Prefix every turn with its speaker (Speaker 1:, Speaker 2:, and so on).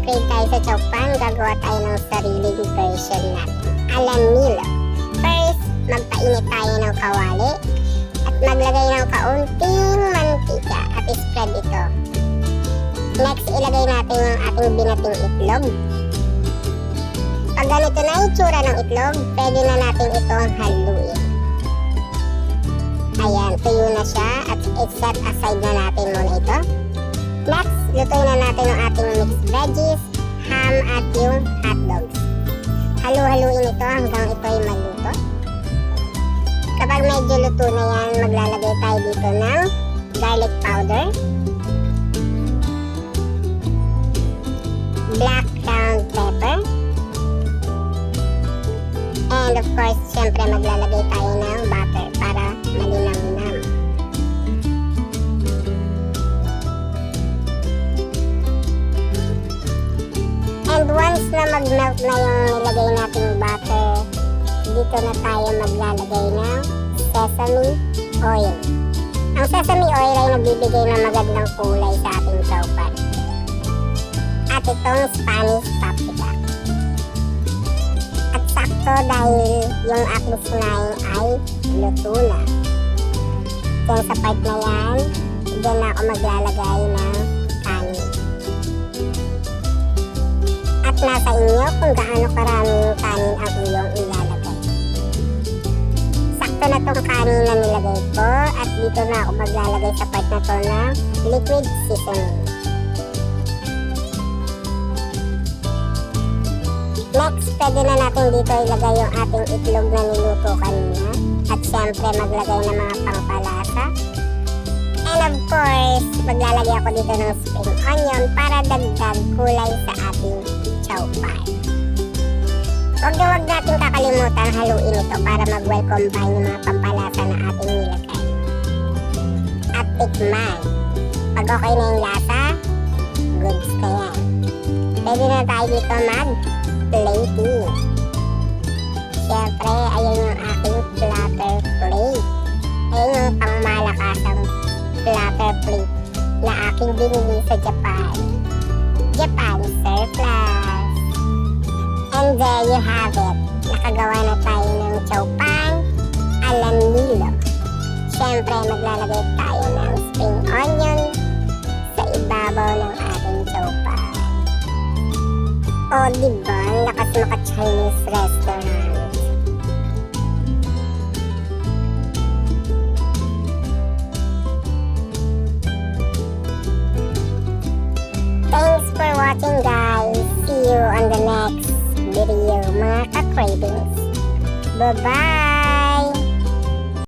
Speaker 1: mag-upgrade tayo sa chow pan, gagawa tayo ng sariling version natin. Alam nila. First, magpainit tayo ng kawali at maglagay ng kaunting mantika at spread ito. Next, ilagay natin yung ating binating itlog. Pag ganito na yung itsura ng itlog, pwede na natin itong haluin. Ayan, tuyo na siya at i-set aside na natin muna ito. Next, lutuin na natin yung ating mixed veggies, ham at yung hotdogs. Halu-haluin ito hanggang ito ay maluto. Kapag medyo luto na yan, maglalagay tayo dito ng garlic powder, black ground pepper, and of course, syempre maglalagay tayo ng butter para malinam-nam. And once na mag-melt na yung nilagay nating butter, dito na tayo maglalagay ng sesame oil. Ang sesame oil ay nagbibigay ng magandang kulay sa ating chow pan. At itong Spanish paprika. At sakto dahil yung ating sinaing ay luto na. Diyan sa part na yan, diyan na ako maglalagay ng kanin. At nasa inyo kung gaano karaming kanin ang iyong ilalagay. Sakto na tong kanin na nilagay ko at dito na ako maglalagay sa part na to ng liquid seasoning. Next, pwede na natin dito ilagay yung ating itlog na niluto kanina. At syempre, maglagay ng mga pangpalasa. And of course, maglalagay ako dito ng spring onion para dagdag kulay sa ating chow pan. Huwag natin kakalimutan haluin ito para mag-welcome combine yung mga pampalasa na ating nilagay. At tikman. Pag okay na yung lasa, goods ka yan. Pwede na tayo dito mag-plating. Siyempre, ayun yung aking platter plate. Ayun yung pangmalakasang platter plate na aking binili sa Japan. Japan surplus. And there you have it. Nakagawa na tayo ng chow pan alam nilo. Siyempre, maglalagay tayo ng spring onion sa ibabaw ng ating chow pan. O, diba? Lakas maka-Chinese restaurant. Thanks for watching, guys. See you on the next video, mga ka-cravings. Bye-bye!